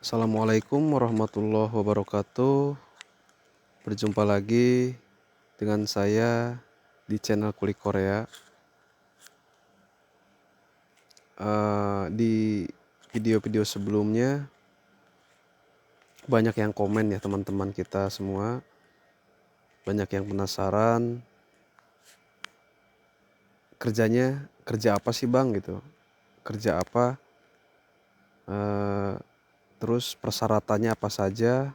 Assalamualaikum warahmatullahi wabarakatuh. Berjumpa lagi dengan saya di channel Kulik Korea. Di video-video sebelumnya banyak yang komen ya teman-teman kita semua. Banyak yang penasaran kerja apa sih bang gitu. Kerja apa, terus persyaratannya apa saja,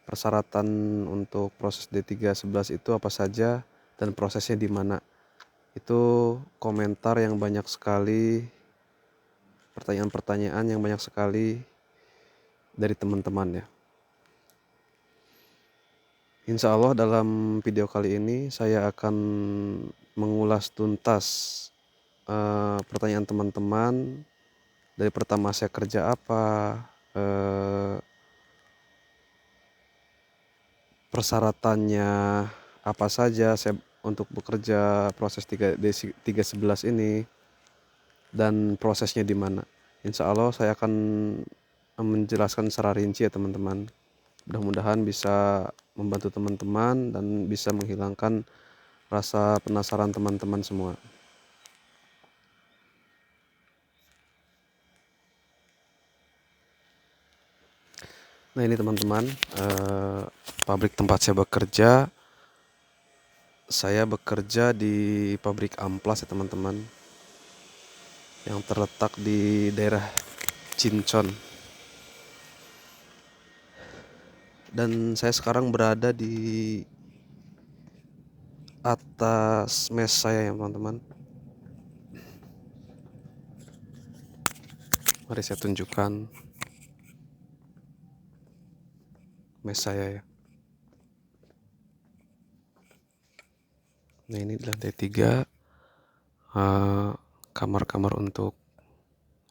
persyaratan untuk proses D311 itu apa saja, dan prosesnya di mana. Itu komentar yang banyak sekali, pertanyaan-pertanyaan yang banyak sekali dari teman-teman ya. Insya Allah dalam video kali ini saya akan mengulas tuntas pertanyaan teman-teman. Dari pertama saya kerja apa, persyaratannya apa saja saya untuk bekerja proses 311 ini, dan prosesnya di mana. Insya Allah saya akan menjelaskan secara rinci ya teman-teman. Mudah-mudahan bisa membantu teman-teman dan bisa menghilangkan rasa penasaran teman-teman semua. Nah ini teman-teman, pabrik tempat saya bekerja di pabrik amplas ya teman-teman, yang terletak di daerah Cinchon. Dan saya sekarang berada di atas mes saya ya teman-teman. Mari saya tunjukkan mes saya ya. Nah ini di lantai 3, kamar-kamar untuk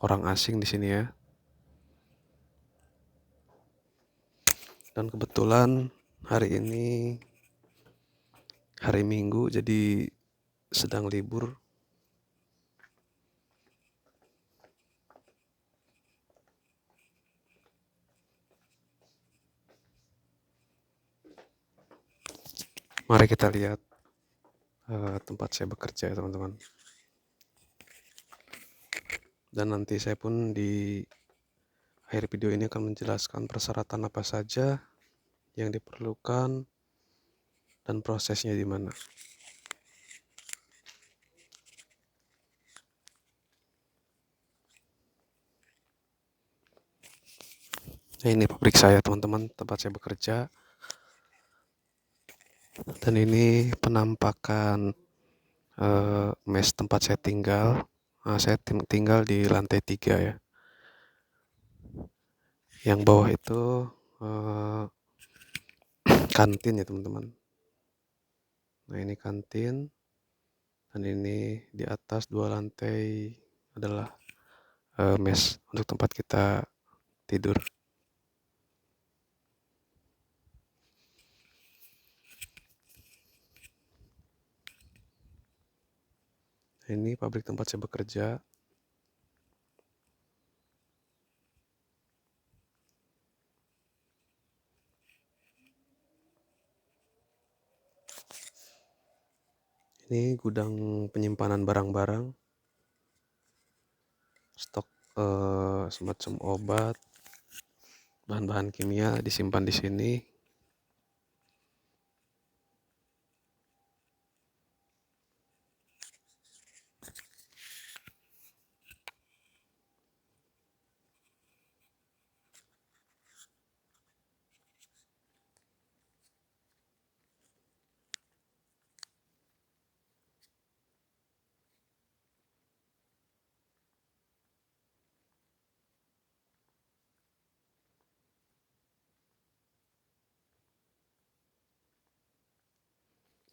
orang asing di sini ya. Dan kebetulan hari ini hari Minggu, jadi sedang libur. Mari kita lihat tempat saya bekerja ya teman-teman. Dan nanti saya pun di akhir video ini akan menjelaskan persyaratan apa saja yang diperlukan dan prosesnya di mana. Nah ini pabrik saya teman-teman, tempat saya bekerja. Dan ini penampakan mes tempat saya tinggal. Saya tinggal di lantai 3 ya. Yang bawah itu kantin ya teman-teman. Nah ini kantin. Dan ini di atas 2 lantai adalah mes untuk tempat kita tidur. Ini pabrik tempat saya bekerja. Ini gudang penyimpanan barang-barang, stok semacam obat, bahan-bahan kimia disimpan di sini.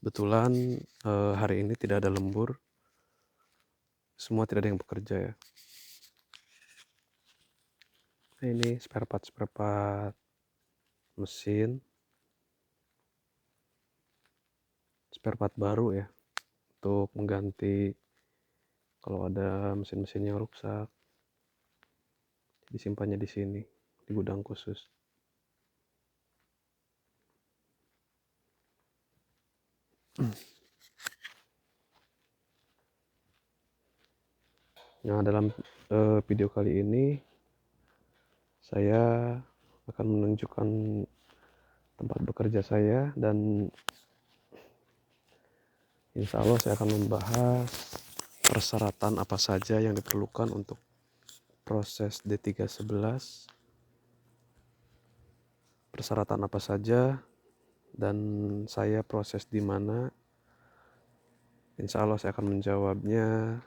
Kebetulan hari ini tidak ada lembur, semua tidak ada yang bekerja ya. Nah, ini spare part mesin, spare part baru ya, untuk mengganti kalau ada mesin-mesin yang rusak, disimpannya di sini. di gudang khusus. Nah, dalam video kali ini saya akan menunjukkan tempat bekerja saya, dan insya Allah saya akan membahas persyaratan apa saja yang diperlukan untuk proses D311, persyaratan apa saja, dan saya proses di mana. Insya Allah saya akan menjawabnya.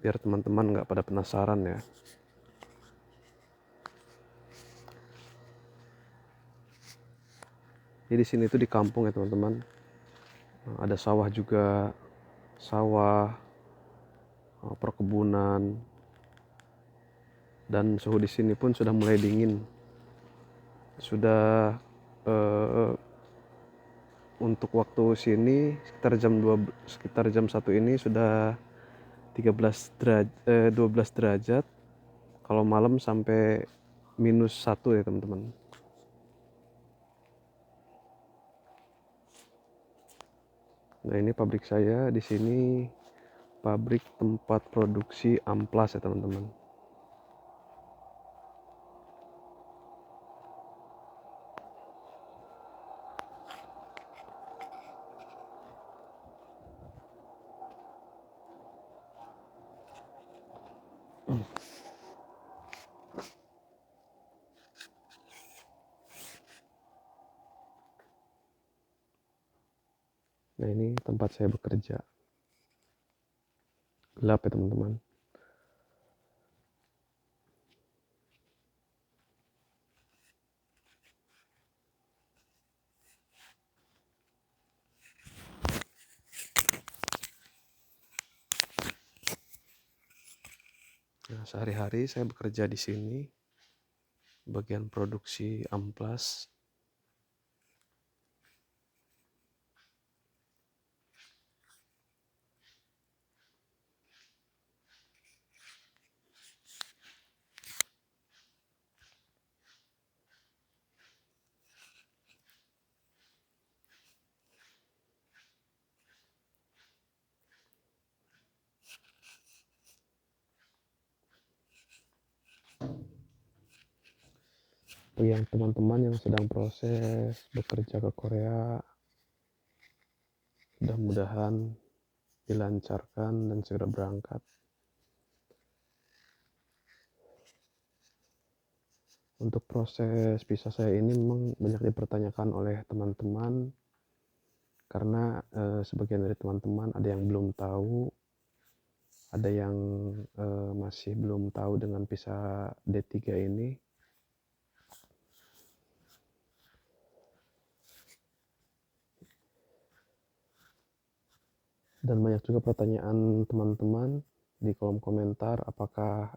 Biar teman-teman nggak pada penasaran ya. Jadi di sini tuh di kampung ya teman-teman. Ada sawah juga, perkebunan, dan suhu di sini pun sudah mulai dingin. Sudah untuk waktu sini sekitar jam 1 ini sudah 12 derajat. Kalau malam sampai -1 ya teman-teman. Nah, ini pabrik saya di sini, pabrik tempat produksi amplas ya teman-teman. Nah, ini tempat saya bekerja. Gelap ya teman-teman. Nah, sehari-hari saya bekerja di sini, bagian produksi amplas. Yang teman-teman yang sedang proses bekerja ke Korea, mudah-mudahan dilancarkan dan segera berangkat. Untuk proses visa saya ini memang banyak dipertanyakan oleh teman-teman, karena sebagian dari teman-teman ada yang belum tahu, ada yang masih belum tahu dengan visa D3 ini. Dan banyak juga pertanyaan teman-teman di kolom komentar, apakah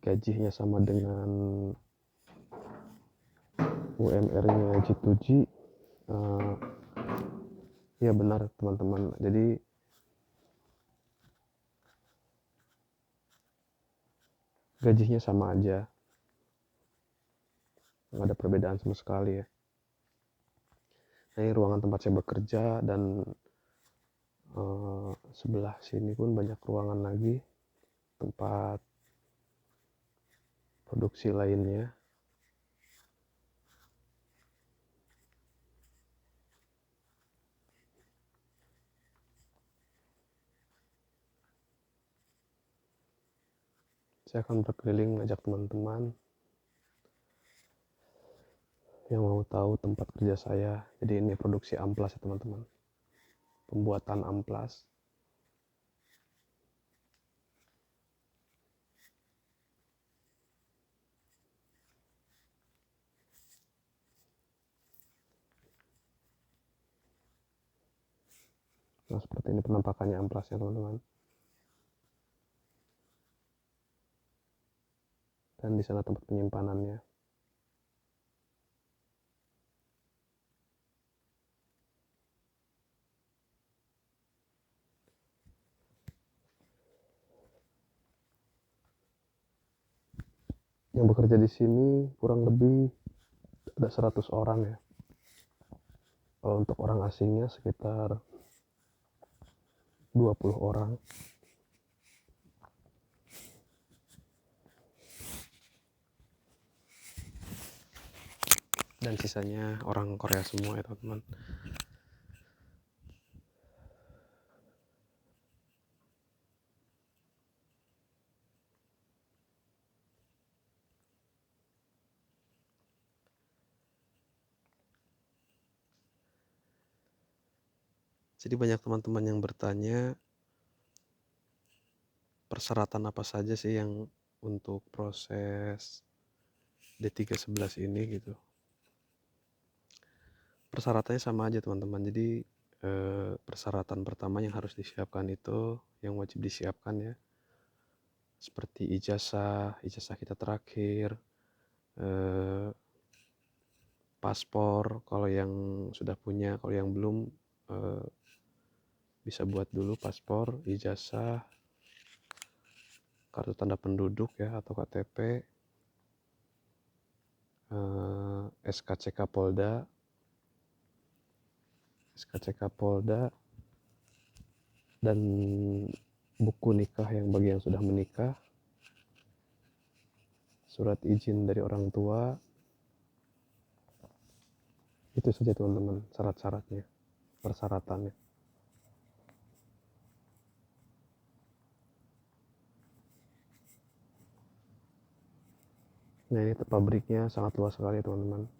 gajinya sama dengan UMR-nya G2G. Ya benar teman-teman, jadi gajinya sama aja, nggak ada perbedaan sama sekali ya. Nah, ini ruangan tempat saya bekerja, dan sebelah sini pun banyak ruangan lagi tempat produksi lainnya. Saya akan berkeliling ngajak teman-teman yang mau tahu tempat kerja saya. Jadi ini produksi amplas ya teman-teman, pembuatan amplas. Nah, seperti ini penampakannya amplasnya teman-teman. Dan di sana tempat penyimpanannya. Yang bekerja di sini kurang lebih ada 100 orang ya. Kalau untuk orang asingnya sekitar 20 orang. Dan sisanya orang Korea semua ya teman-teman. Jadi banyak teman-teman yang bertanya persyaratan apa saja sih yang untuk proses D311 ini gitu. Persyaratannya sama aja teman-teman. Jadi persyaratan pertama yang harus disiapkan itu, yang wajib disiapkan ya, seperti ijazah kita terakhir, paspor kalau yang sudah punya, kalau yang belum bisa buat dulu paspor, ijazah, kartu tanda penduduk ya atau KTP, SKCK Polda, dan buku nikah yang bagi yang sudah menikah, surat izin dari orang tua. Itu saja teman-teman syarat-syaratnya, persyaratannya. Nah ini pabriknya sangat luas sekali teman-teman.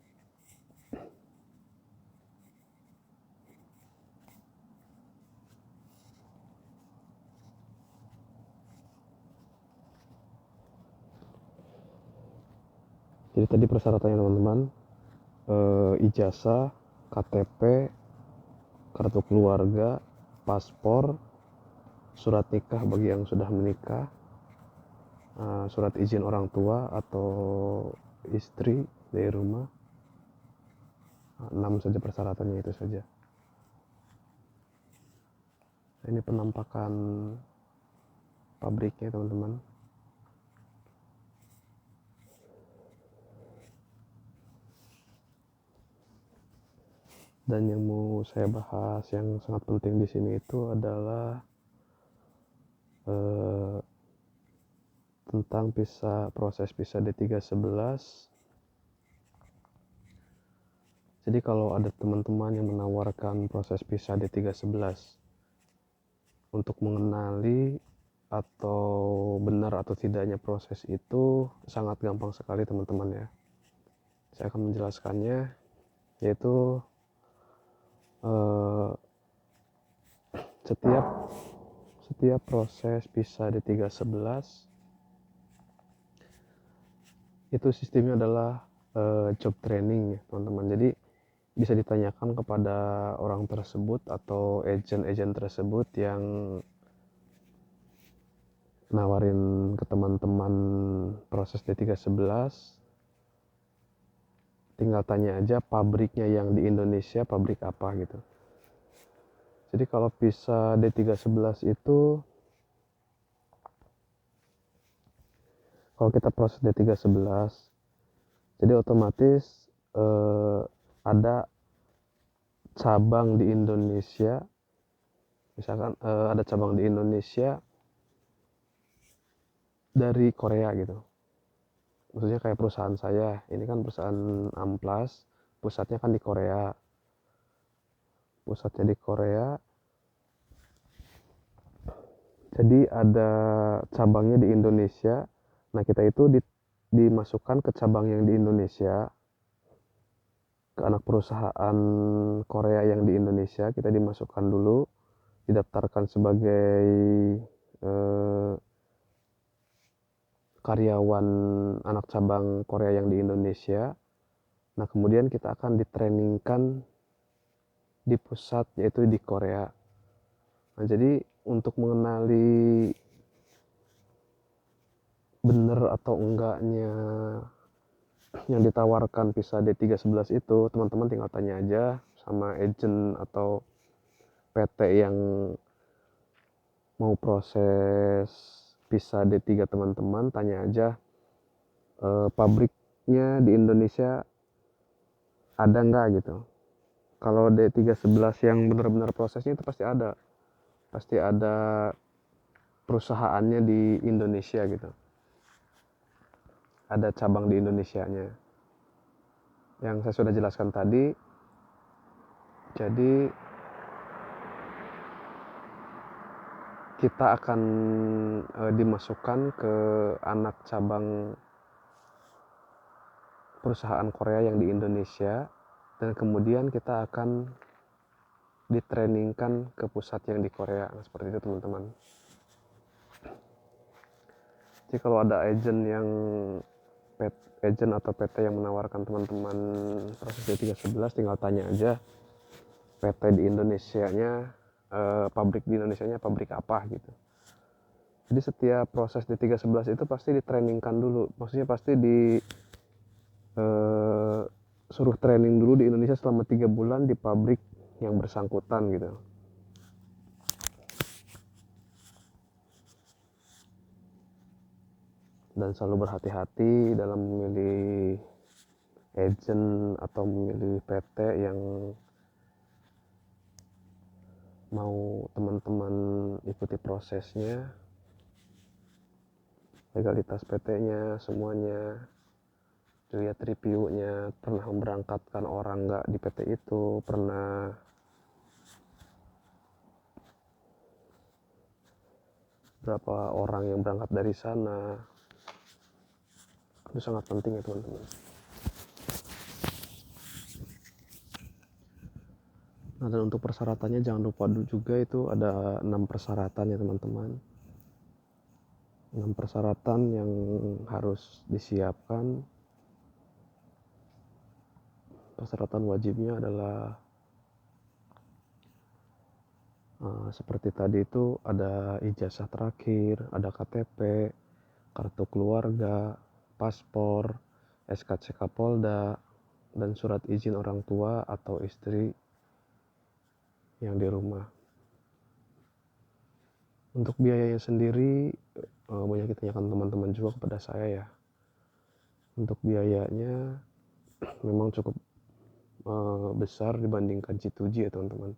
Jadi tadi persyaratannya teman-teman, ijazah, KTP, kartu keluarga, paspor, surat nikah bagi yang sudah menikah, surat izin orang tua atau istri dari rumah. 6 saja persyaratannya, itu saja. Ini penampakan pabriknya teman-teman. Dan yang mau saya bahas yang sangat penting di sini itu adalah tentang proses visa D311. Jadi kalau ada teman-teman yang menawarkan proses visa D311 untuk mengenali atau benar atau tidaknya proses itu sangat gampang sekali teman-teman ya. Saya akan menjelaskannya, yaitu setiap proses visa D311 itu sistemnya adalah job training ya teman-teman. Jadi bisa ditanyakan kepada orang tersebut atau agen-agen tersebut yang nawarin ke teman-teman proses D311. Tinggal tanya aja pabriknya yang di Indonesia pabrik apa gitu. Jadi kalau visa D311 itu, kalau kita proses D311, jadi otomatis ada cabang di Indonesia. Misalkan ada cabang di Indonesia dari Korea gitu. Maksudnya kayak perusahaan saya, ini kan perusahaan Amplas, pusatnya kan di Korea. Jadi ada cabangnya di Indonesia. Nah kita itu dimasukkan ke cabang yang di Indonesia, ke anak perusahaan Korea yang di Indonesia. Kita dimasukkan dulu, didaftarkan sebagai karyawan anak cabang Korea yang di Indonesia. Nah kemudian kita akan ditrainingkan di pusat, yaitu di Korea. Nah jadi untuk mengenali bener atau enggaknya yang ditawarkan visa D311 itu, teman-teman tinggal tanya aja sama agent atau PT yang mau proses visa D3 teman-teman. Tanya aja pabriknya di Indonesia ada nggak gitu. Kalau D311 yang benar-benar prosesnya itu pasti ada perusahaannya di Indonesia gitu, ada cabang di Indonesianya. Yang saya sudah jelaskan tadi, jadi kita akan dimasukkan ke anak cabang perusahaan Korea yang di Indonesia, dan kemudian kita akan ditrainingkan ke pusat yang di Korea. Nah, seperti itu teman-teman. Jadi kalau ada agent atau PT yang menawarkan teman-teman proses D311, tinggal tanya aja PT di Indonesianya, pabrik di Indonesianya pabrik apa gitu. Jadi setiap proses D311 itu pasti ditrainingkan dulu, maksudnya pasti suruh training dulu di Indonesia selama 3 bulan di pabrik yang bersangkutan gitu. Dan selalu berhati-hati dalam memilih agent atau memilih PT yang mau teman-teman ikuti prosesnya, legalitas PT-nya, semuanya, lihat reviewnya, pernah memberangkatkan orang nggak di PT itu, pernah berapa orang yang berangkat dari sana. Itu sangat penting ya teman-teman. Nah, dan untuk persyaratannya jangan lupa juga itu ada 6 persyaratan ya teman-teman. 6 persyaratan yang harus disiapkan. Persyaratan wajibnya adalah seperti tadi itu ada ijazah terakhir, ada KTP, kartu keluarga, paspor, SKCK Polda, dan surat izin orang tua atau istri yang di rumah. Untuk biayanya sendiri banyak ditanyakan teman-teman juga kepada saya ya. Untuk biayanya memang cukup besar dibandingkan C2G ya teman-teman.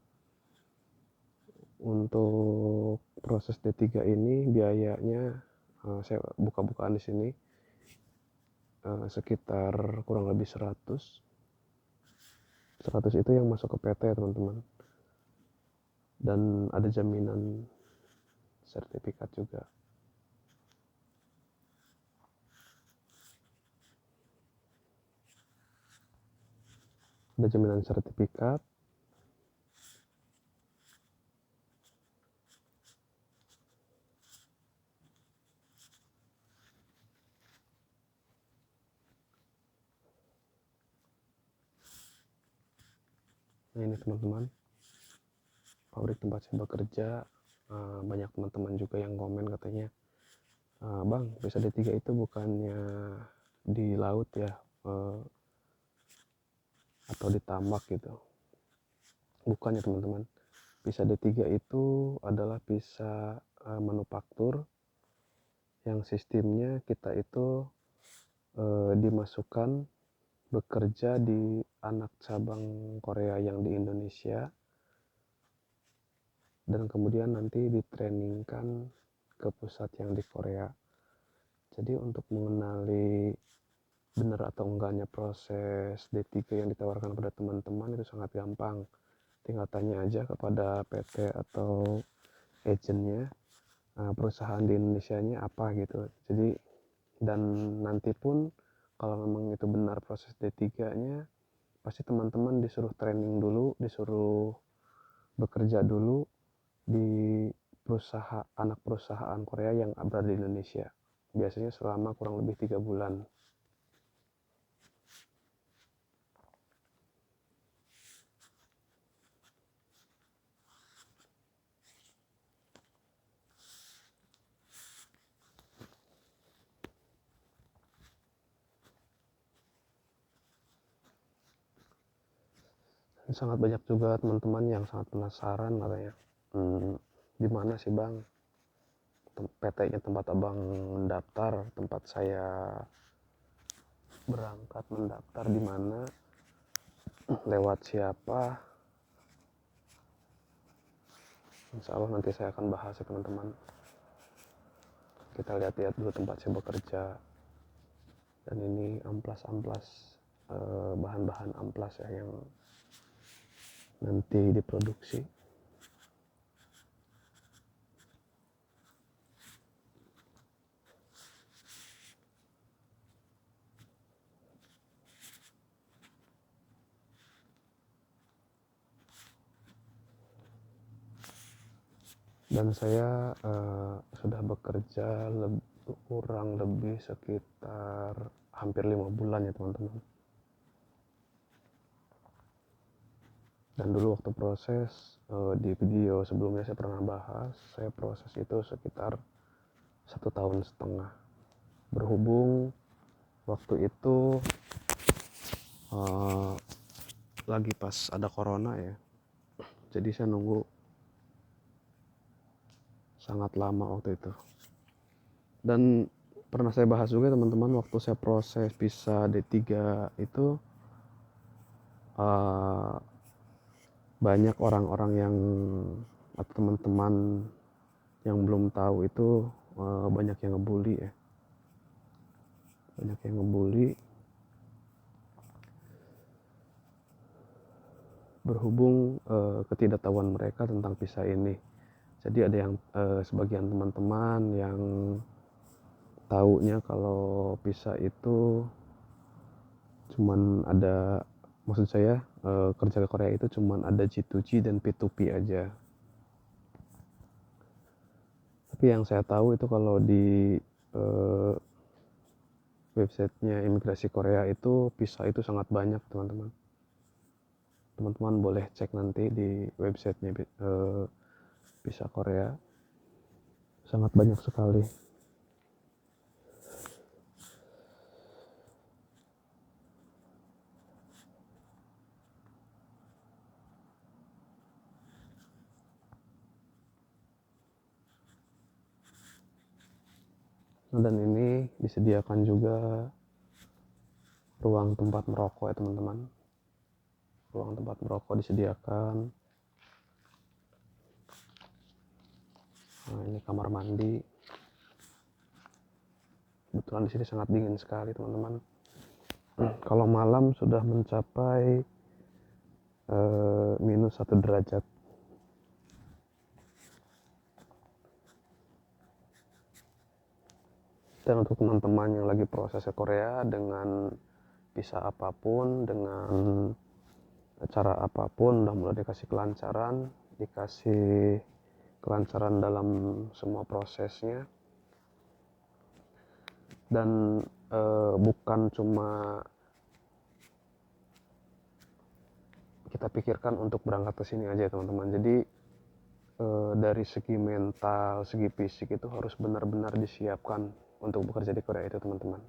Untuk proses D3 ini biayanya saya buka-bukaan di sini sekitar kurang lebih 100 itu yang masuk ke PT ya teman-teman, dan ada jaminan sertifikat juga. Ada jaminan sertifikat, nah ini teman-teman pabrik tempat saya bekerja. Banyak teman-teman juga yang komen katanya, Bang, bisa D3 itu bukannya di laut ya, atau di tambak gitu. Bukannya teman-teman, visa D3 itu adalah visa manufaktur yang sistemnya kita itu dimasukkan bekerja di anak cabang Korea yang di Indonesia, dan kemudian nanti ditrainingkan ke pusat yang di Korea. Jadi untuk mengenali benar atau enggaknya proses D3 yang ditawarkan pada teman-teman itu sangat gampang. Tinggal tanya aja kepada PT atau agentnya, perusahaan di Indonesianya apa gitu. Jadi, dan nanti pun kalau memang itu benar proses D3-nya, pasti teman-teman disuruh training dulu, disuruh bekerja dulu di anak perusahaan Korea yang berada di Indonesia. Biasanya selama kurang lebih 3 bulan. Sangat banyak juga teman-teman yang sangat penasaran katanya, di mana sih Bang PT-nya tempat Abang mendaftar, tempat saya berangkat mendaftar di mana, lewat siapa. Insya Allah nanti saya akan bahas ya teman-teman. Kita lihat-lihat dulu tempat saya bekerja. Dan ini amplas-amplas, bahan-bahan amplas ya yang nanti diproduksi. Dan saya sudah bekerja kurang lebih sekitar hampir 5 bulan ya teman-teman. Dan dulu waktu proses di video sebelumnya saya pernah bahas, saya proses itu sekitar 1,5 tahun. Berhubung waktu itu lagi pas ada corona ya, jadi saya nunggu sangat lama waktu itu. Dan pernah saya bahas juga teman-teman, waktu saya proses visa D3 itu banyak orang-orang yang atau teman-teman yang belum tahu itu banyak yang ngebully ya, banyak yang ngebully berhubung ketidaktahuan mereka tentang visa ini. Jadi ada yang sebagian teman-teman yang taunya kalau visa itu cuman ada, maksud saya kerja ke Korea itu cuman ada G2G dan P2P aja. Tapi yang saya tahu itu kalau di websitenya imigrasi Korea itu visa itu sangat banyak teman-teman. Teman-teman boleh cek nanti di websitenya visa Korea, sangat banyak sekali. Dan ini disediakan juga ruang tempat merokok ya teman-teman. Ruang tempat merokok disediakan. Nah, ini kamar mandi. Kebetulan di sini sangat dingin sekali teman-teman. Kalau malam sudah mencapai minus 1 derajat. Dan untuk teman-teman yang lagi proses ke Korea dengan visa apapun, dengan cara apapun, udah mulai dikasih kelancaran dalam semua prosesnya. Dan bukan cuma kita pikirkan untuk berangkat ke sini aja teman-teman. Jadi dari segi mental, segi fisik itu harus benar-benar disiapkan untuk bekerja di Korea itu teman-teman.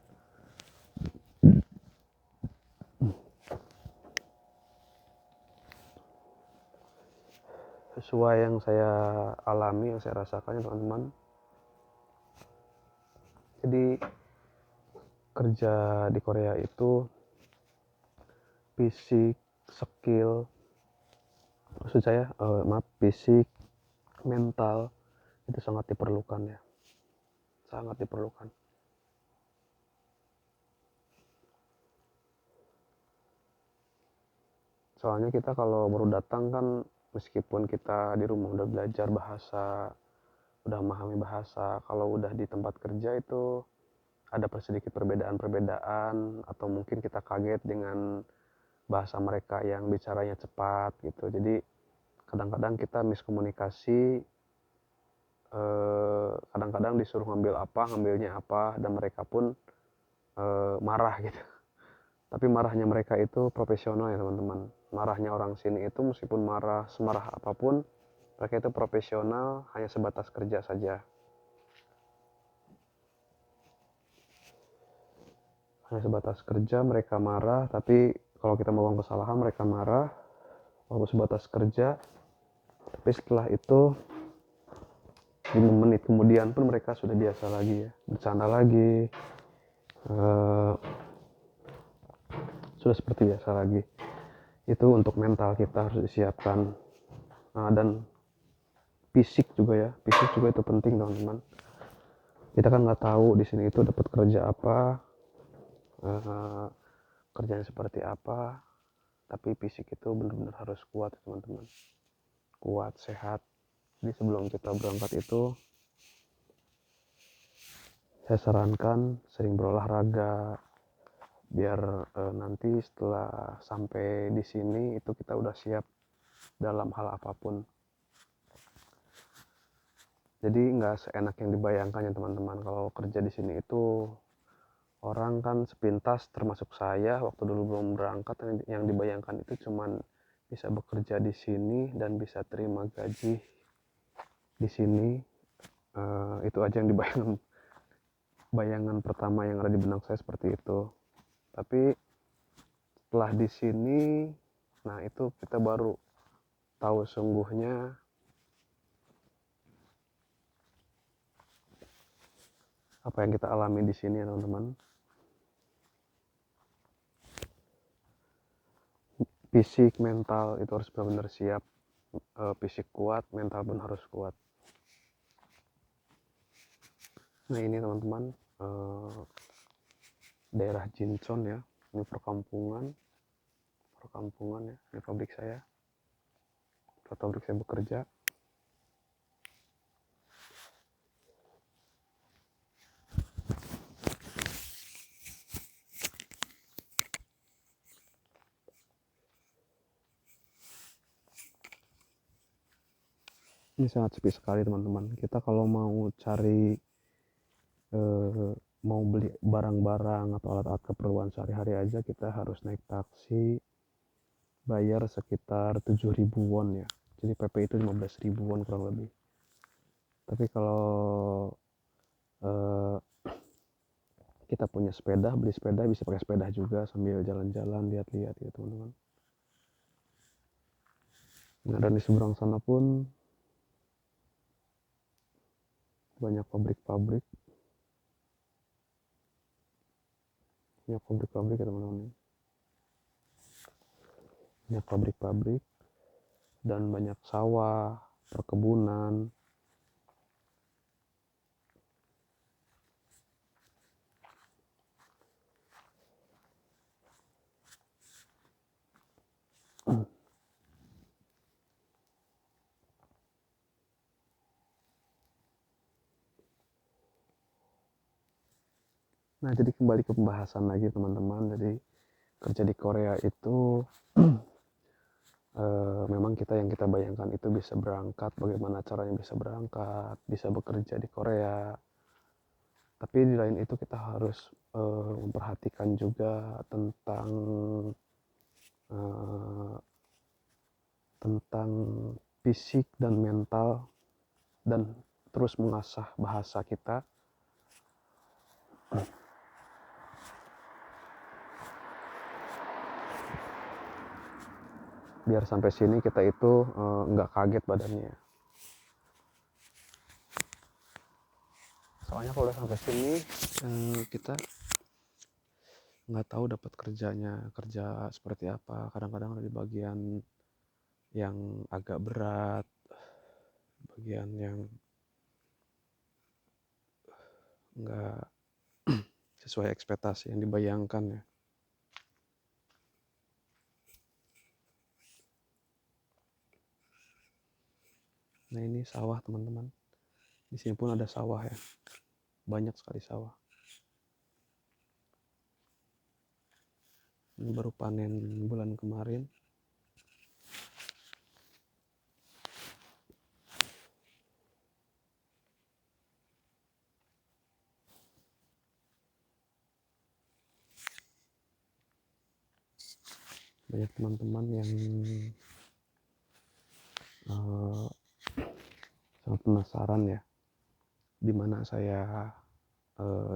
Sesuai yang saya alami, yang saya rasakan teman-teman. Jadi kerja di Korea itu fisik, skill, maksud saya fisik, mental itu sangat diperlukan ya, sangat diperlukan. Soalnya kita kalau baru datang kan, meskipun kita di rumah udah belajar bahasa, udah memahami bahasa, kalau udah di tempat kerja itu ada sedikit perbedaan atau mungkin kita kaget dengan bahasa mereka yang bicaranya cepat gitu. Jadi kadang-kadang kita miskomunikasi, kadang-kadang disuruh ngambilnya apa, dan mereka pun marah gitu. Tapi marahnya mereka itu profesional ya teman-teman. Marahnya orang sini itu meskipun semarah apapun, mereka itu profesional, hanya sebatas kerja saja. Hanya sebatas kerja, mereka marah, tapi kalau kita melakukan kesalahan mereka marah, waktu sebatas kerja. Tapi setelah itu 5 menit kemudian pun mereka sudah biasa lagi ya, bercanda lagi, sudah seperti biasa lagi. Itu untuk mental kita harus disiapkan. Dan fisik juga ya, fisik juga itu penting teman-teman. Kita kan nggak tahu di sini itu dapat kerja apa, kerjanya seperti apa, tapi fisik itu benar-benar harus kuat teman-teman, kuat, sehat. Jadi sebelum kita berangkat itu saya sarankan sering berolahraga biar nanti setelah sampai di sini itu kita udah siap dalam hal apapun. Jadi nggak seenak yang dibayangkan ya teman-teman. Kalau kerja di sini itu orang kan sepintas termasuk saya waktu dulu belum berangkat, yang dibayangkan itu cuman bisa bekerja di sini dan bisa terima gaji di sini. Itu aja yang bayangan pertama yang ada di benak saya seperti itu. Tapi setelah di sini, nah itu kita baru tahu sungguhnya apa yang kita alami di sini ya teman-teman. Fisik, mental itu harus benar-benar siap. Fisik kuat, mental pun harus kuat. Nah ini teman-teman, daerah Jinchon ya, ini perkampungan ya, ini pabrik saya, bekerja. Ini sangat sepi sekali teman-teman. Kita kalau mau cari mau beli barang-barang atau alat-alat keperluan sehari-hari aja, kita harus naik taksi, bayar sekitar 7.000 won ya. Jadi PP itu 15.000 won kurang lebih. Tapi kalau kita punya sepeda, beli sepeda, bisa pakai sepeda juga sambil jalan-jalan, lihat-lihat ya teman-teman. Nah dan di seberang sana pun banyak pabrik-pabrik ya teman-teman. Banyak pabrik-pabrik dan banyak sawah, perkebunan. Nah jadi kembali ke pembahasan lagi teman-teman. Jadi kerja di Korea itu memang yang kita bayangkan itu bisa berangkat, bagaimana caranya bisa berangkat, bisa bekerja di Korea. Tapi di lain itu kita harus memperhatikan juga tentang fisik dan mental, dan terus mengasah bahasa kita. Biar sampai sini kita itu nggak kaget badannya. Soalnya kalau udah sampai sini kita nggak tahu dapat kerja seperti apa. Kadang-kadang ada di bagian yang agak berat, bagian yang nggak sesuai ekspektasi yang dibayangkan ya. Nah ini sawah teman-teman. Di sini pun ada sawah ya, banyak sekali sawah. Ini baru panen bulan kemarin. Banyak teman-teman yang sangat penasaran ya, di mana saya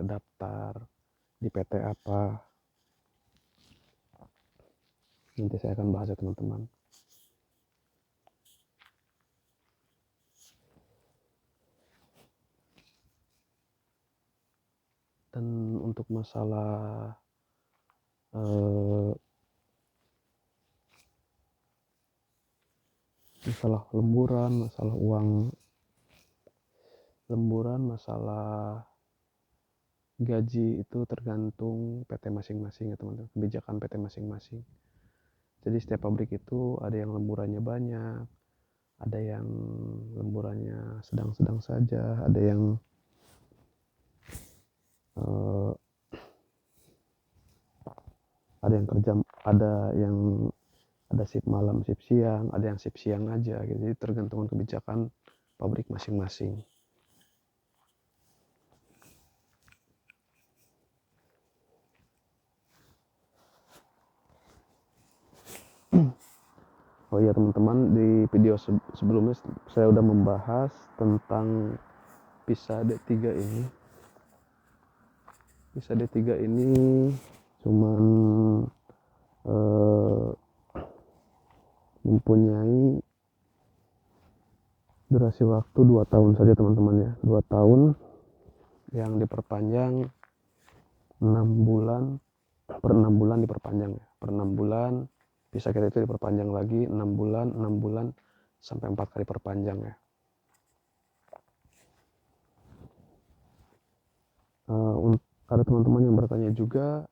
daftar di PT apa. Nanti saya akan bahas ya teman-teman. Dan untuk masalah masalah lemburan, masalah gaji itu tergantung PT masing-masing ya teman-teman, kebijakan PT masing-masing. Jadi setiap pabrik itu ada yang lemburannya banyak, ada yang lemburannya sedang-sedang saja, eh, ada yang kerja, ada shift malam, shift siang, ada yang shift siang aja gitu. Jadi tergantung kebijakan pabrik masing-masing. Oh iya teman-teman, di video sebelumnya saya udah membahas tentang PISA D3 ini. PISA D3 ini cuman mempunyai durasi waktu 2 tahun saja teman-teman ya. 2 tahun yang diperpanjang 6 bulan, per 6 bulan diperpanjang ya. Per 6 bulan PISA kita itu diperpanjang lagi 6 bulan sampai 4 kali perpanjang ya. Ada teman-teman yang bertanya juga,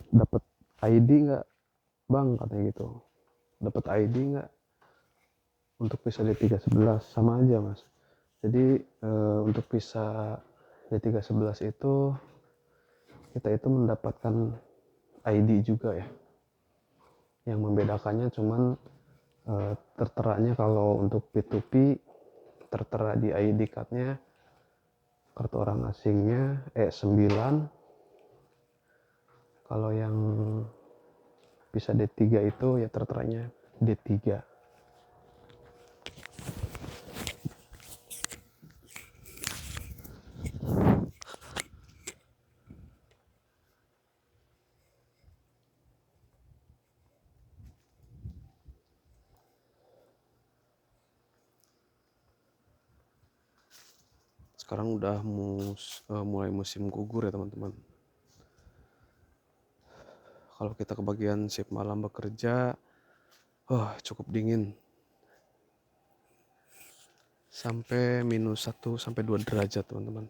dapat ID nggak bang, katanya gitu. Dapat ID nggak untuk PISA D311? Sama aja mas. Jadi untuk PISA D311 itu kita itu mendapatkan ID juga ya. Yang membedakannya cuman terteranya kalau untuk P2P tertera di ID cardnya kartu orang asingnya E9. Kalau yang PISA D3 itu ya terteranya D3. Sekarang udah mulai musim gugur ya teman-teman. Kalau kita kebagian shift malam bekerja, cukup dingin. Sampai -1 sampai 2 derajat teman-teman.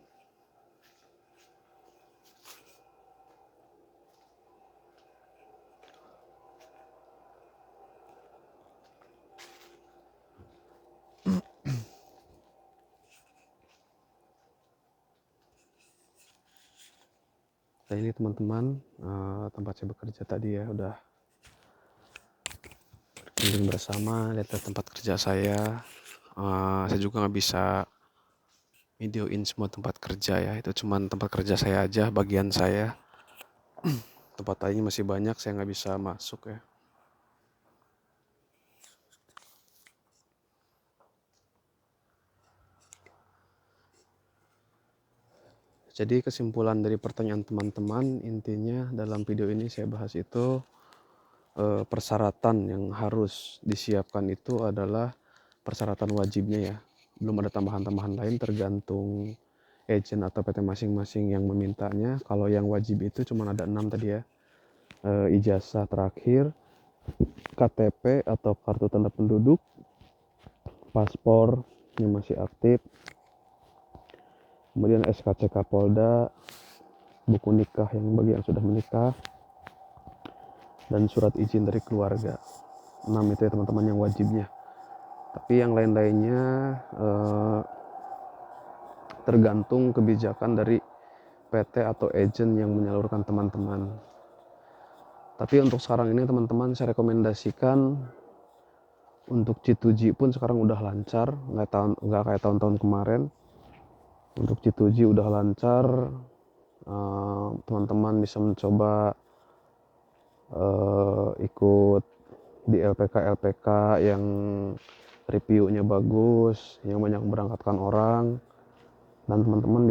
Dan ini teman-teman, tempat saya bekerja tadi ya, udah berkeliling bersama, lihat tempat kerja saya. Saya juga nggak bisa videoin semua tempat kerja ya, itu cuman tempat kerja saya aja, bagian saya. Tempat lainnya masih banyak, saya nggak bisa masuk ya. Jadi kesimpulan dari pertanyaan teman-teman, intinya dalam video ini saya bahas itu persyaratan yang harus disiapkan itu adalah persyaratan wajibnya ya. Belum ada tambahan-tambahan lain, tergantung agent atau PT masing-masing yang memintanya. Kalau yang wajib itu cuma ada 6 tadi ya. Ijazah terakhir, KTP atau kartu tanda penduduk, paspor yang masih aktif, kemudian SKCK Polda, buku nikah yang bagi yang sudah menikah, dan surat izin dari keluarga. 6 itu ya teman-teman yang wajibnya. Tapi yang lain-lainnya tergantung kebijakan dari PT atau agent yang menyalurkan teman-teman. Tapi untuk sekarang ini teman-teman saya rekomendasikan untuk G2G pun sekarang udah lancar, nggak kayak tahun-tahun kemarin. Untuk G2G udah lancar, teman-teman bisa mencoba ikut di LPK yang reviewnya bagus, yang banyak berangkatkan orang, dan teman-teman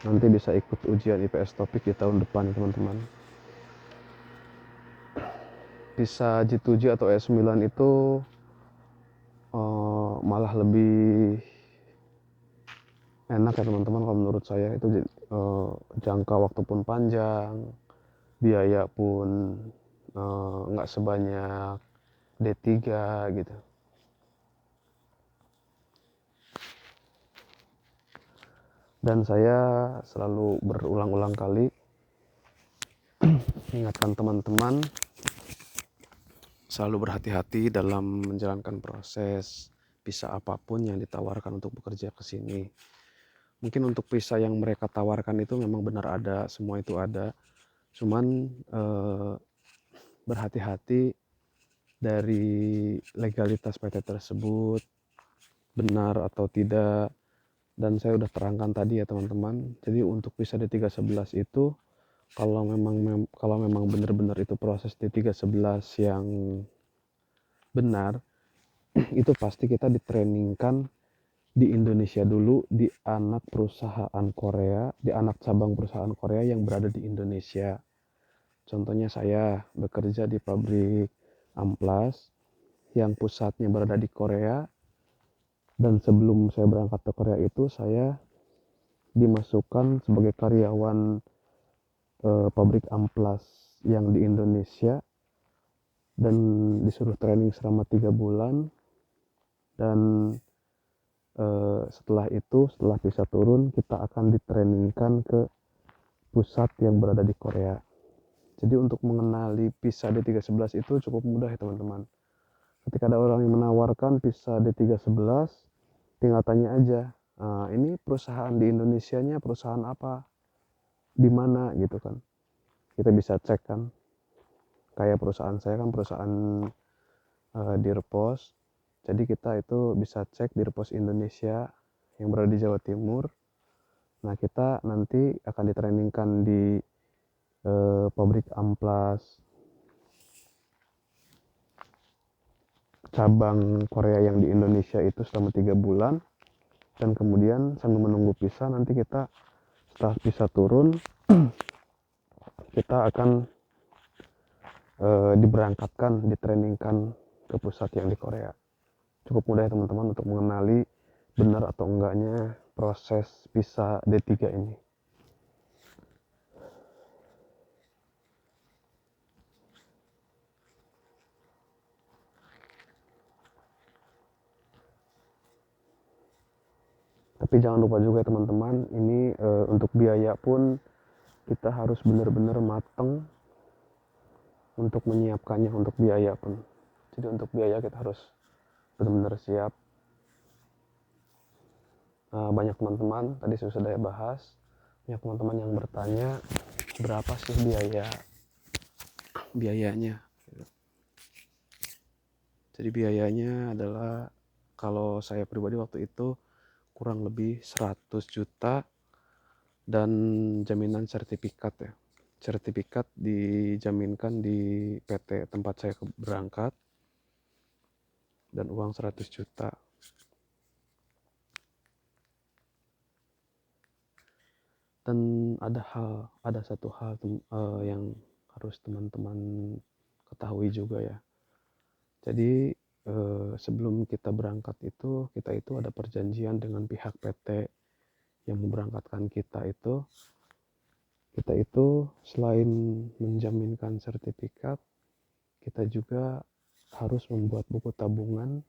nanti bisa ikut ujian IPS topik di tahun depan ya teman-teman. PISA G2G atau E9 itu malah lebih enak ya teman-teman kalau menurut saya. Itu jangka waktu pun panjang, biaya pun nggak sebanyak D3 gitu. Dan saya selalu berulang-ulang kali mengingatkan teman-teman selalu berhati-hati dalam menjalankan proses visa apapun yang ditawarkan untuk bekerja ke sini. Mungkin untuk visa yang mereka tawarkan itu memang benar ada, semua itu ada. Cuman berhati-hati dari legalitas PT tersebut, benar atau tidak. Dan saya udah terangkan tadi ya teman-teman. Jadi untuk visa D311 itu kalau memang benar-benar itu proses D311 yang benar, itu pasti kita ditrainingkan di Indonesia dulu di anak perusahaan Korea, di anak cabang perusahaan Korea yang berada di Indonesia. Contohnya saya bekerja di pabrik amplas yang pusatnya berada di Korea, dan sebelum saya berangkat ke Korea itu saya dimasukkan sebagai karyawan pabrik amplas yang di Indonesia dan disuruh training selama 3 bulan. Dan setelah itu, setelah bisa turun, kita akan ditrainingkan ke pusat yang berada di Korea. Jadi untuk mengenali visa D311 itu cukup mudah ya teman-teman. Ketika ada orang yang menawarkan visa D311, tinggal tanya aja, ini perusahaan di Indonesianya perusahaan apa, di mana gitu kan. Kita bisa cek kan. Kayak perusahaan saya kan perusahaan Dirpos. Jadi kita itu bisa cek Dirpos Indonesia yang berada di Jawa Timur. Nah, kita nanti akan ditrainingkan di pabrik amplas cabang Korea yang di Indonesia itu selama 3 bulan. Dan kemudian sambil menunggu visa, nanti kita setelah visa turun, kita akan diberangkatkan, ditrainingkan ke pusat yang di Korea. Cukup mudah ya teman-teman untuk mengenali benar atau enggaknya proses visa D3 ini. Tapi jangan lupa juga ya teman-teman, ini untuk biaya pun kita harus benar-benar matang untuk menyiapkannya. Untuk biaya pun, jadi untuk biaya kita harus benar-benar siap. Banyak teman-teman tadi sudah saya bahas, banyak teman-teman yang bertanya berapa sih biayanya. Jadi biayanya adalah, kalau saya pribadi waktu itu kurang lebih 100 juta dan jaminan sertifikat ya. Sertifikat dijaminkan di PT tempat saya berangkat dan uang 100 juta. Dan ada satu hal yang harus teman-teman ketahui juga ya. Jadi sebelum kita berangkat itu, kita itu ada perjanjian dengan pihak PT yang memberangkatkan kita itu. Kita itu selain menjaminkan sertifikat, kita juga harus membuat buku tabungan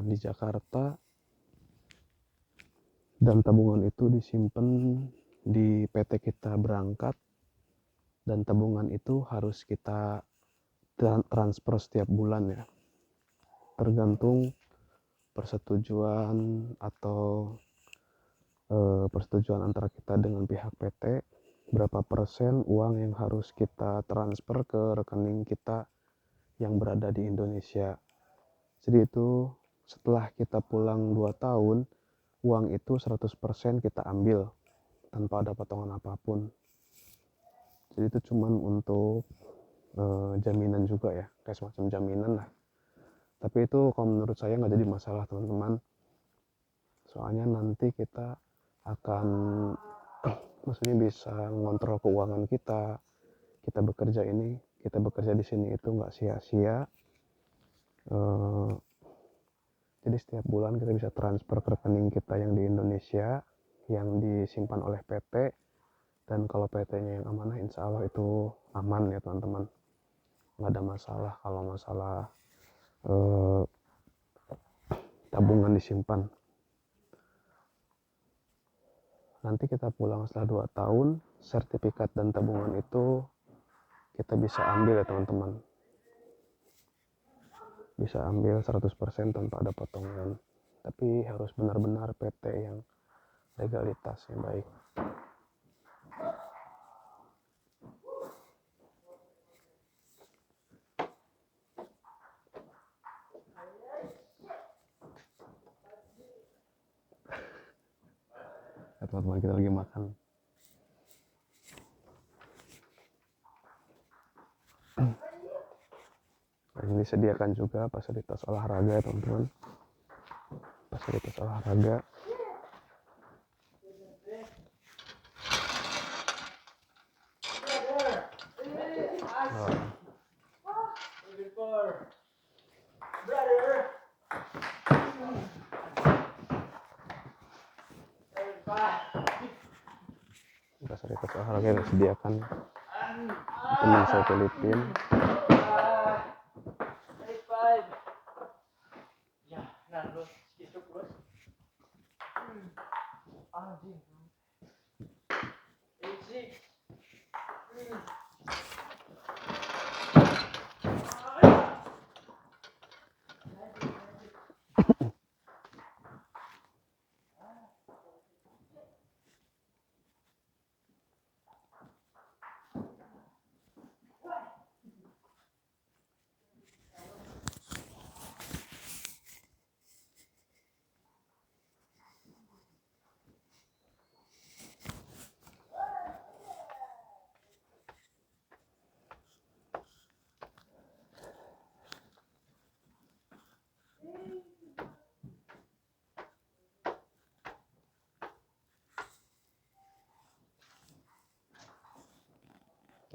di Jakarta, dan tabungan itu disimpan di PT kita berangkat, dan tabungan itu harus kita transfer setiap bulan ya, tergantung persetujuan atau persetujuan antara kita dengan pihak PT, berapa persen uang yang harus kita transfer ke rekening kita yang berada di Indonesia. Jadi itu setelah kita pulang 2 tahun, uang itu 100% kita ambil tanpa ada potongan apapun. Jadi itu cuman untuk jaminan juga ya, kayak semacam jaminan lah. Tapi itu kalau menurut saya nggak jadi masalah teman-teman. Soalnya nanti kita akan maksudnya bisa ngontrol keuangan kita. Kita bekerja di sini itu nggak sia-sia. Jadi setiap bulan kita bisa transfer ke rekening kita yang di Indonesia, yang disimpan oleh PT. Dan kalau PT-nya yang amanah, insya Allah itu aman ya teman-teman. nggak ada masalah kalau masalah tabungan disimpan. Nanti kita pulang setelah 2 tahun, sertifikat dan tabungan itu kita bisa ambil ya teman-teman. Bisa ambil 100% tanpa ada potongan. Tapi harus benar-benar PT yang legalitasnya baik. Teman-teman kita lagi makan. Ini disediakan juga fasilitas olahraga ya teman-teman. Fasilitas olahraga. Fasilitas olahraga yang disediakan teman saya Filipina.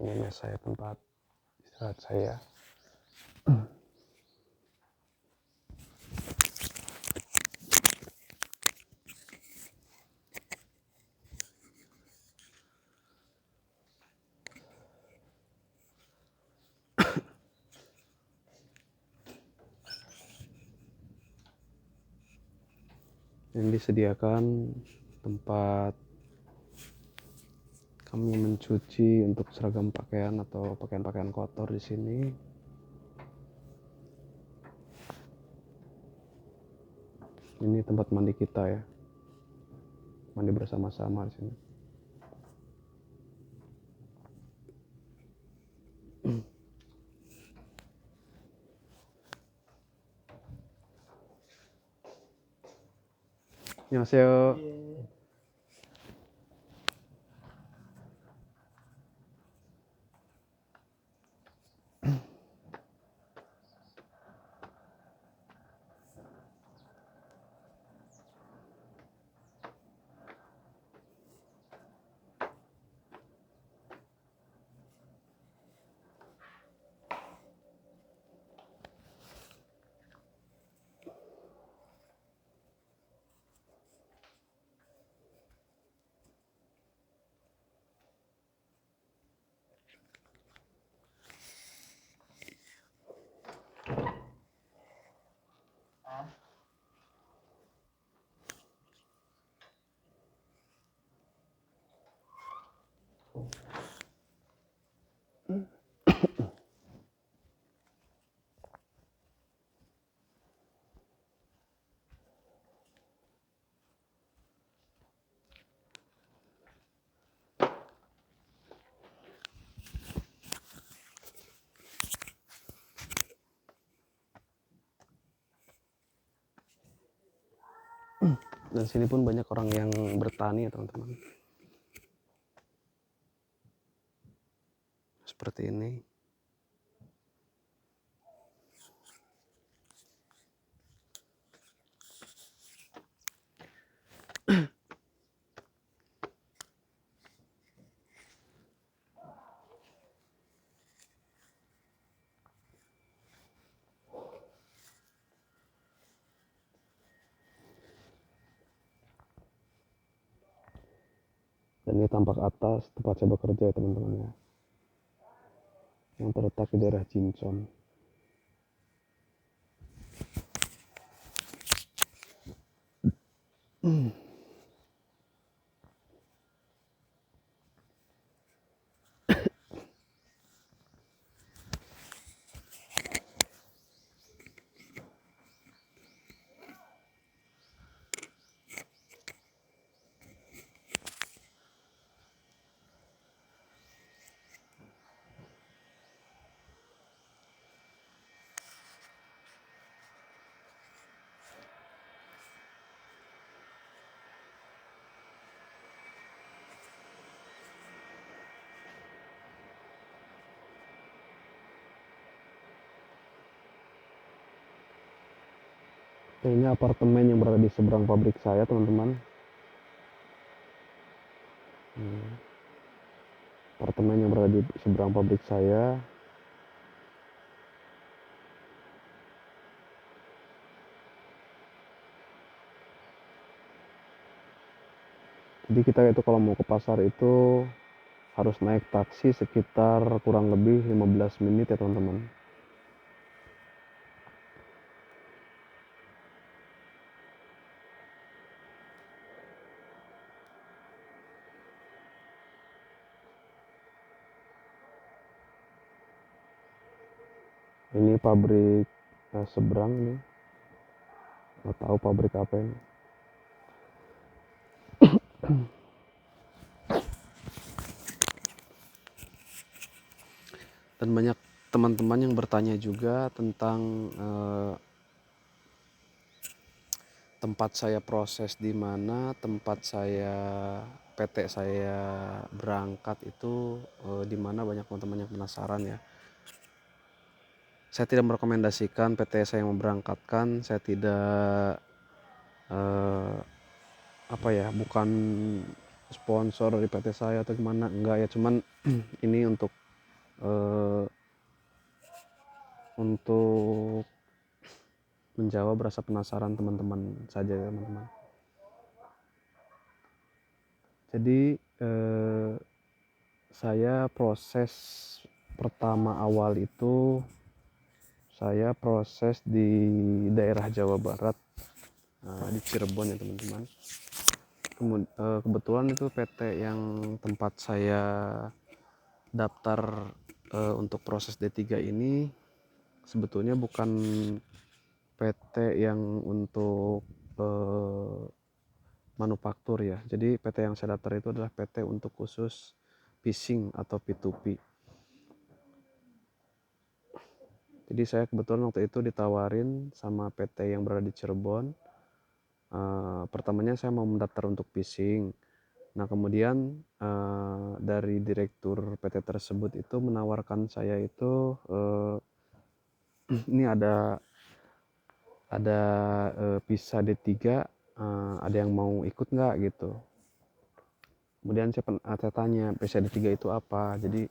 Ini mes saya, tempat istirahat saya. Yang disediakan tempat kami mencuci untuk seragam pakaian atau pakaian-pakaian kotor di sini. Ini tempat mandi kita ya, mandi bersama-sama di sini. 안녕하세요. Dan sini pun banyak orang yang bertani ya teman-teman. Seperti ini. Dan ini tampak atas tempat saya bekerja ya teman-teman ya. yang terletak di daerah Jinchon. Ini apartemen yang berada di seberang pabrik saya, teman-teman. Apartemen yang berada di seberang pabrik saya. Jadi kita itu kalau mau ke pasar itu harus naik taksi sekitar kurang lebih 15 menit ya teman-teman. Ini pabrik seberang nih. Nggak tahu pabrik apa ini. Dan banyak teman-teman yang bertanya juga tentang tempat saya proses di mana, tempat saya PT saya berangkat itu di mana. Banyak teman-teman yang penasaran ya. Saya tidak merekomendasikan PT saya yang memberangkatkan. Saya tidak bukan sponsor dari PT saya atau gimana, enggak ya, cuman ini untuk menjawab rasa penasaran teman-teman saja ya teman-teman. Jadi saya proses pertama awal itu saya proses di daerah Jawa Barat, di Cirebon ya teman-teman. Kebetulan itu PT yang tempat saya daftar untuk proses D3 ini sebetulnya bukan PT yang untuk manufaktur ya. Jadi PT yang saya daftar itu adalah PT untuk khusus fishing atau P2P. Jadi saya kebetulan waktu itu ditawarin sama PT yang berada di Cirebon. Pertamanya saya mau mendaftar untuk fishing. Nah kemudian dari direktur PT tersebut itu menawarkan saya itu ini ada visa D3, ada yang mau ikut nggak gitu. Kemudian saya tanya visa D3 itu apa. Jadi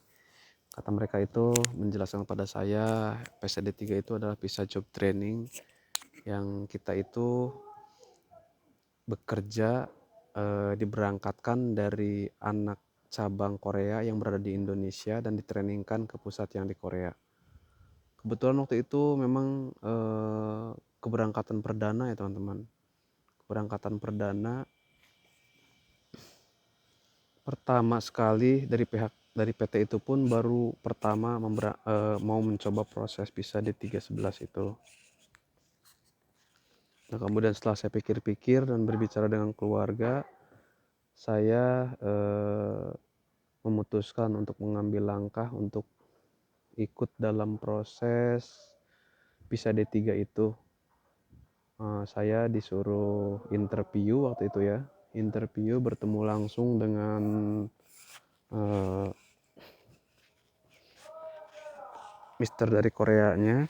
kata mereka itu menjelaskan kepada saya visa D3 itu adalah visa job training yang kita itu bekerja diberangkatkan dari anak cabang Korea yang berada di Indonesia dan ditrainingkan ke pusat yang di Korea. Kebetulan waktu itu memang keberangkatan perdana ya teman-teman. Keberangkatan perdana pertama sekali dari PT itu pun baru pertama mau mencoba proses visa D311 itu. Nah kemudian setelah saya pikir-pikir dan berbicara dengan keluarga, saya memutuskan untuk mengambil langkah untuk ikut dalam proses visa D3 itu. Saya disuruh interview waktu itu ya. Interview bertemu langsung dengan Mister dari Koreanya.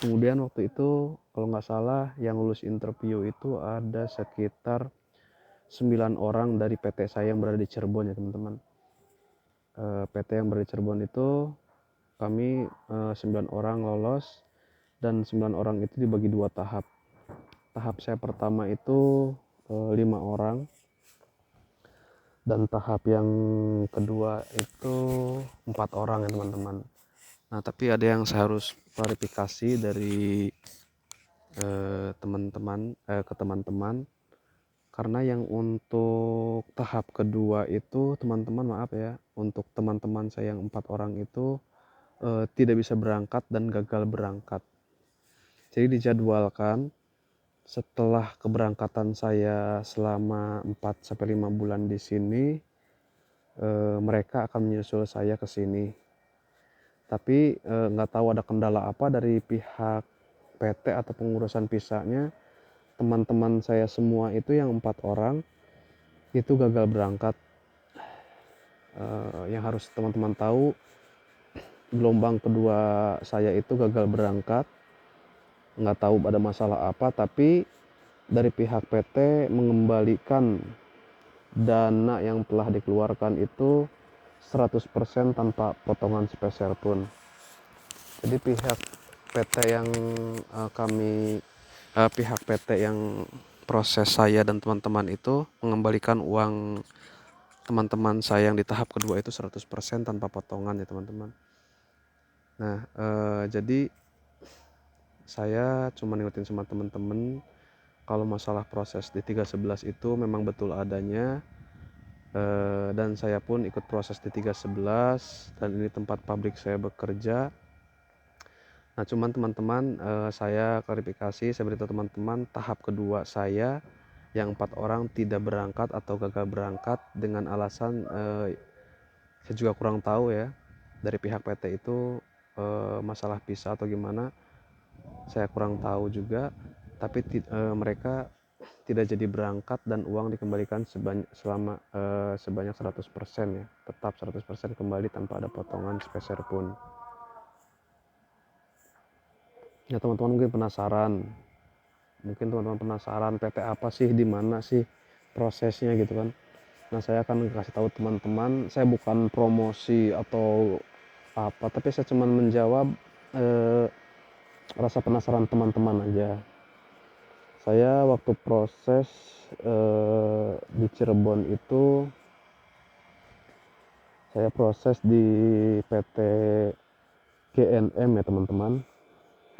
Kemudian waktu itu kalau nggak salah yang lulus interview itu ada sekitar 9 orang dari PT saya yang berada di Cirebon ya teman-teman. PT yang berada di Cirebon itu kami 9 orang lolos dan 9 orang itu dibagi 2 tahap. Tahap saya pertama itu 5 orang dan tahap yang kedua itu 4 orang ya teman-teman. Nah, tapi ada yang saya harus klarifikasi dari teman-teman ke teman-teman, karena yang untuk tahap kedua itu teman-teman, maaf ya, untuk teman-teman saya yang 4 orang itu tidak bisa berangkat dan gagal berangkat. Jadi dijadwalkan setelah keberangkatan saya selama 4 sampai 5 bulan di sini, mereka akan menyusul saya ke sini. Tapi nggak tahu ada kendala apa dari pihak PT atau pengurusan visanya, teman-teman saya semua itu yang 4 orang itu gagal berangkat. Yang harus teman-teman tahu, gelombang kedua saya itu gagal berangkat, nggak tahu ada masalah apa, tapi dari pihak PT mengembalikan dana yang telah dikeluarkan itu 100% tanpa potongan sepeser pun. Jadi pihak PT yang pihak PT yang proses saya dan teman-teman itu mengembalikan uang teman-teman saya yang di tahap kedua itu 100% tanpa potongan ya teman-teman. Nah, jadi saya cuma ngingetin sama teman-teman kalau masalah proses di 311 itu memang betul adanya, dan saya pun ikut proses di 311 dan ini tempat pabrik saya bekerja. Nah, cuman teman-teman, saya klarifikasi, saya beritahu teman-teman tahap kedua saya yang 4 orang tidak berangkat atau gagal berangkat dengan alasan saya juga kurang tahu ya dari pihak PT itu masalah visa atau gimana, saya kurang tahu juga, tapi mereka tidak jadi berangkat dan uang dikembalikan sebanyak 100% ya, tetap 100% kembali tanpa ada potongan sepeser pun. Ya teman-teman mungkin teman-teman penasaran PT apa sih, di mana sih prosesnya gitu kan. Nah, saya akan kasih tahu teman-teman, saya bukan promosi atau apa, tapi saya cuma menjawab rasa penasaran teman-teman aja. Saya waktu proses di Cirebon itu, saya proses di PT GNM ya teman-teman.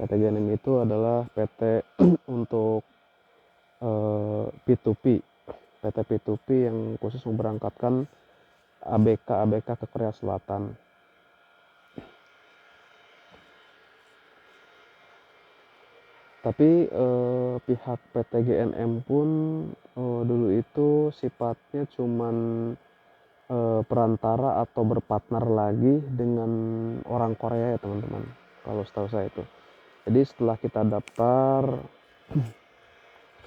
PT GNM itu adalah PT untuk P2P, PT P2P yang khusus memberangkatkan ABK ke Korea Selatan. Tapi pihak PT GNM pun dulu itu sifatnya cuman perantara atau berpartner lagi dengan orang Korea ya teman-teman, kalau setahu saya itu. Jadi setelah kita daftar,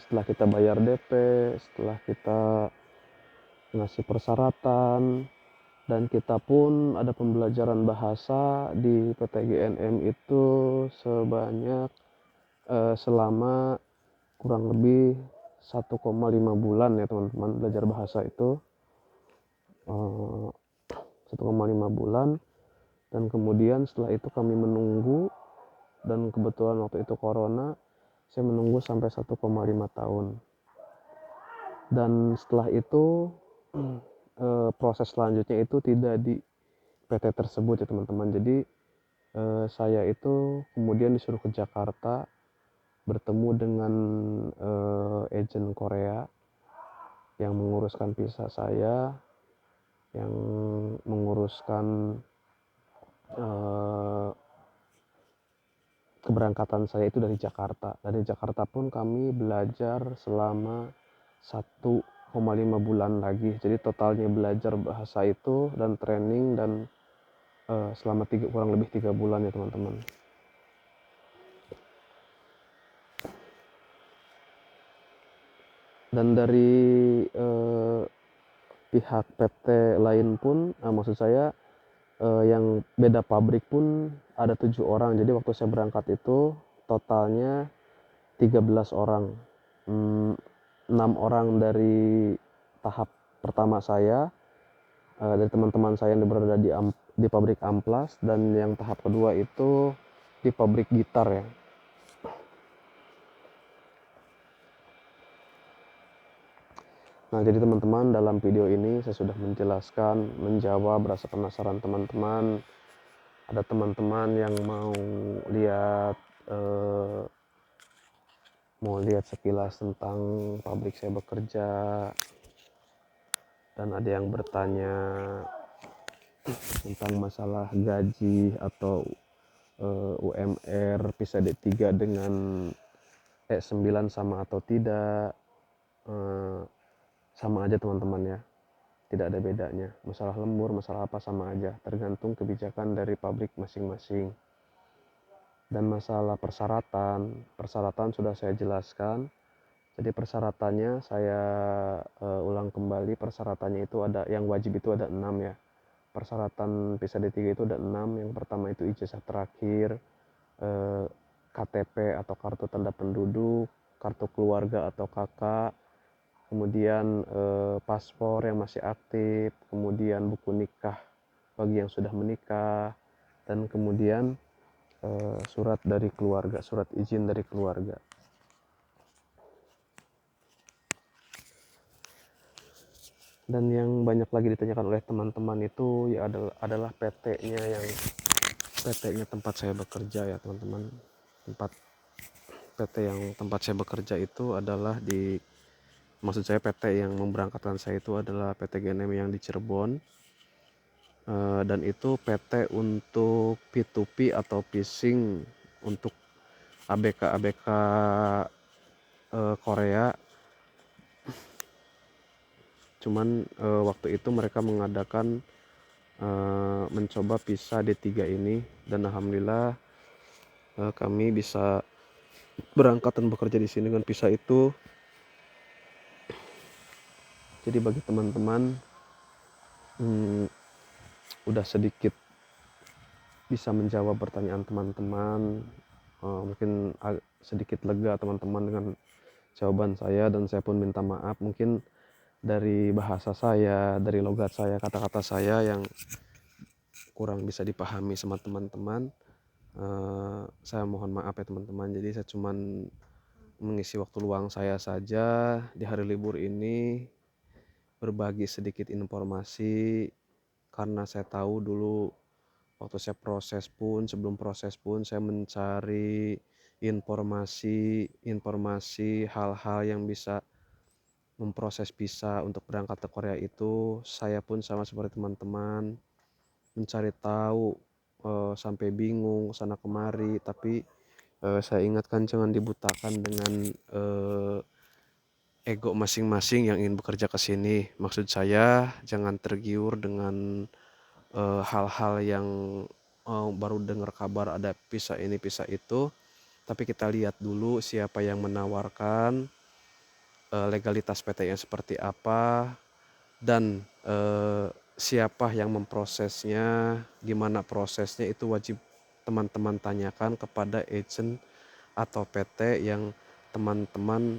setelah kita bayar DP, setelah kita ngasih persyaratan, dan kita pun ada pembelajaran bahasa di PT GNM itu sebanyak selama kurang lebih 1,5 bulan ya teman-teman, belajar bahasa itu 1,5 bulan. Dan kemudian setelah itu kami menunggu, dan kebetulan waktu itu corona, saya menunggu sampai 1,5 tahun. Dan setelah itu proses selanjutnya itu tidak di PT tersebut ya teman-teman. Jadi saya itu kemudian disuruh ke Jakarta bertemu dengan agen Korea yang menguruskan visa saya, yang menguruskan keberangkatan saya itu dari Jakarta. Dari Jakarta pun kami belajar selama 1,5 bulan lagi. Jadi totalnya belajar bahasa itu dan training dan selama kurang lebih 3 bulan ya teman-teman. Dan dari pihak PT lain pun, maksud saya yang beda pabrik pun ada 7 orang. Jadi waktu saya berangkat itu totalnya 13 orang. 6 orang dari tahap pertama saya, dari teman-teman saya yang berada di pabrik amplas, dan yang tahap kedua itu di pabrik gitar ya. Nah, jadi teman-teman, dalam video ini saya sudah menjawab rasa penasaran teman-teman ada teman-teman yang lihat eh, mau lihat sekilas tentang pabrik saya bekerja, dan ada yang bertanya tentang masalah gaji atau UMR PISA D3 dengan E9 sama atau tidak. Sama aja teman-teman ya, tidak ada bedanya. Masalah lembur, masalah apa sama aja, tergantung kebijakan dari pabrik masing-masing. Dan masalah persyaratan sudah saya jelaskan. Jadi persyaratannya saya ulang kembali. Persyaratannya itu ada, yang wajib itu ada 6 ya. Persyaratan PISA D3 itu ada 6. Yang pertama itu ijazah terakhir, KTP atau kartu tanda penduduk, kartu keluarga atau KK, kemudian paspor yang masih aktif, kemudian buku nikah bagi yang sudah menikah, dan kemudian surat dari keluarga, surat izin dari keluarga. Dan yang banyak lagi ditanyakan oleh teman-teman itu ya adalah PT-nya tempat saya bekerja ya teman-teman. PT yang tempat saya bekerja itu adalah maksud saya PT yang memberangkatkan saya itu adalah PT GNM yang di Cirebon. Dan itu PT untuk P2P atau phishing untuk ABK Korea. Cuman waktu itu mereka mengadakan mencoba PISA D3 ini, dan alhamdulillah kami bisa berangkat dan bekerja di sini dengan PISA itu. Jadi bagi teman-teman udah sedikit bisa menjawab pertanyaan teman-teman, mungkin sedikit lega teman-teman dengan jawaban saya, dan saya pun minta maaf mungkin dari bahasa saya, dari logat saya, kata-kata saya yang kurang bisa dipahami sama teman-teman. Saya mohon maaf ya teman-teman. Jadi saya cuman mengisi waktu luang saya saja di hari libur ini, berbagi sedikit informasi, karena saya tahu dulu waktu saya sebelum proses pun saya mencari informasi hal-hal yang bisa memproses visa untuk berangkat ke Korea itu. Saya pun sama seperti teman-teman mencari tahu, sampai bingung sana kemari, tapi saya ingatkan jangan dibutakan dengan ego masing-masing yang ingin bekerja ke sini. Maksud saya jangan tergiur dengan hal-hal yang baru dengar kabar ada visa ini visa itu, tapi kita lihat dulu siapa yang menawarkan, legalitas PT-nya seperti apa, dan siapa yang memprosesnya, gimana prosesnya, itu wajib teman-teman tanyakan kepada agent atau PT yang teman-teman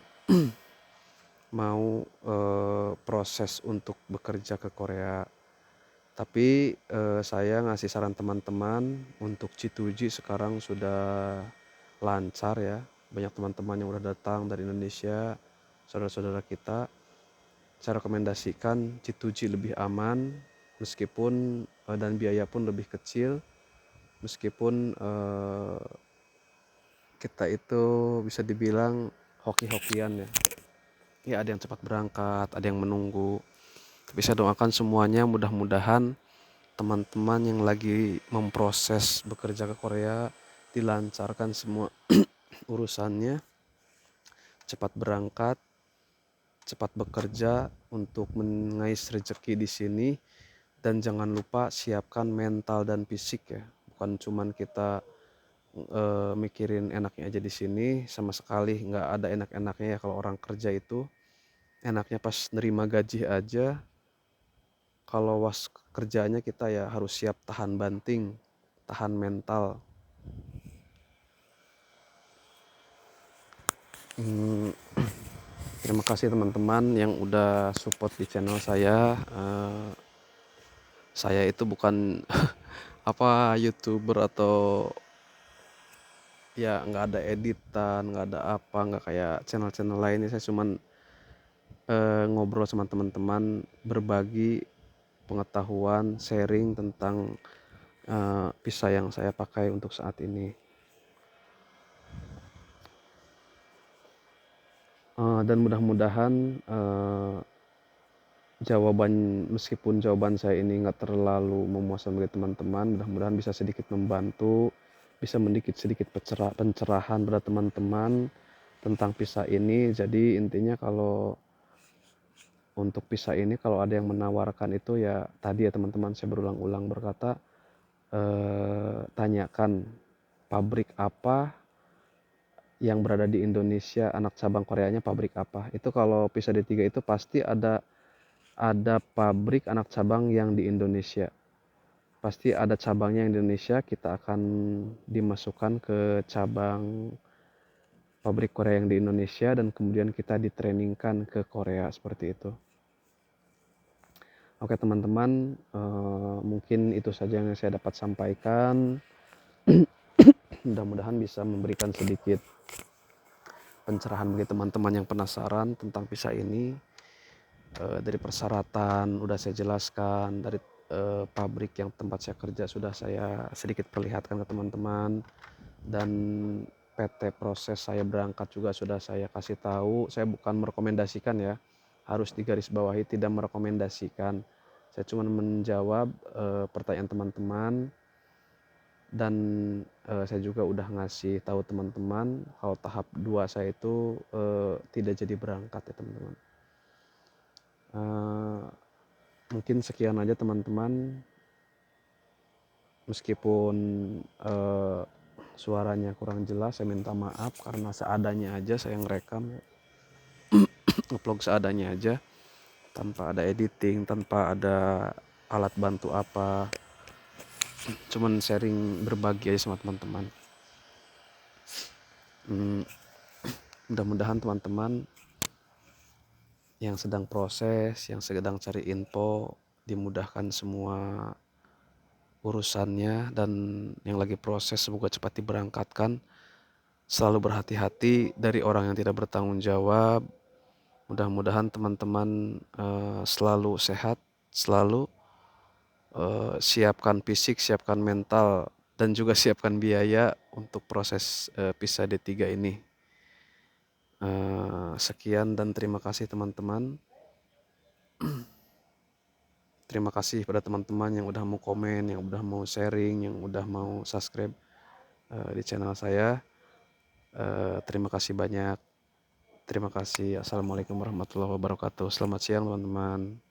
mau proses untuk bekerja ke Korea. Tapi saya ngasih saran teman-teman untuk G2G sekarang sudah lancar ya. Banyak teman-teman yang udah datang dari Indonesia, saudara-saudara kita. Saya rekomendasikan G2G lebih aman, meskipun dan biaya pun lebih kecil, meskipun kita itu bisa dibilang hoki-hokian ya. Ya ada yang cepat berangkat, ada yang menunggu. Tapi saya doakan semuanya mudah-mudahan teman-teman yang lagi memproses bekerja ke Korea dilancarkan semua urusannya, cepat berangkat, cepat bekerja untuk mengais rezeki di sini. Dan jangan lupa siapkan mental dan fisik ya. Bukan cuman kita mikirin enaknya aja di sini, sama sekali nggak ada enak-enaknya ya. Kalau orang kerja itu enaknya pas nerima gaji aja. Kalau was kerjanya kita ya harus siap tahan banting, tahan mental. Terima kasih teman-teman yang udah support di channel saya. Saya itu bukan apa YouTuber atau ya nggak ada editan, nggak ada apa, nggak kayak channel-channel lainnya. Saya cuman ngobrol sama teman-teman, berbagi pengetahuan, sharing tentang visa yang saya pakai untuk saat ini. Dan mudah-mudahan meskipun jawaban saya ini nggak terlalu memuaskan bagi teman-teman, mudah-mudahan bisa sedikit membantu, bisa sedikit pencerahan pada teman-teman tentang visa ini. Jadi intinya kalau untuk visa ini, kalau ada yang menawarkan itu ya tadi ya teman-teman, saya berulang-ulang berkata, tanyakan pabrik apa yang berada di Indonesia, anak cabang Koreanya pabrik apa. Itu kalau visa D3 itu pasti ada pabrik anak cabang yang di Indonesia. Pasti ada cabangnya yang di Indonesia, kita akan dimasukkan ke cabang pabrik Korea yang di Indonesia dan kemudian kita ditrainingkan ke Korea seperti itu. Oke teman-teman, mungkin itu saja yang saya dapat sampaikan. Mudah-mudahan bisa memberikan sedikit pencerahan bagi teman-teman yang penasaran tentang visa ini. Dari persyaratan udah saya jelaskan, dari pabrik yang tempat saya kerja sudah saya sedikit perlihatkan ke teman-teman, dan PT proses saya berangkat juga sudah saya kasih tahu. Saya bukan merekomendasikan ya, harus digarisbawahi, tidak merekomendasikan. Saya cuma menjawab pertanyaan teman-teman, dan saya juga udah ngasih tahu teman-teman kalau tahap 2 saya itu tidak jadi berangkat ya teman-teman. Mungkin sekian aja teman-teman, meskipun suaranya kurang jelas, saya minta maaf karena seadanya aja saya ngerekam, upload seadanya aja, tanpa ada editing, tanpa ada alat bantu apa, cuman sharing berbagi aja sama teman-teman. Mudah-mudahan teman-teman yang sedang proses, yang sedang cari info, dimudahkan semua urusannya, dan yang lagi proses semoga cepat diberangkatkan. Selalu berhati-hati dari orang yang tidak bertanggung jawab. Mudah-mudahan teman-teman selalu sehat, selalu siapkan fisik, siapkan mental, dan juga siapkan biaya untuk proses visa D3 ini. Sekian dan terima kasih teman-teman. Terima kasih pada teman-teman yang udah mau komen, yang udah mau sharing, yang udah mau subscribe di channel saya. Terima kasih banyak. Terima kasih. Assalamualaikum warahmatullahi wabarakatuh. Selamat siang teman-teman.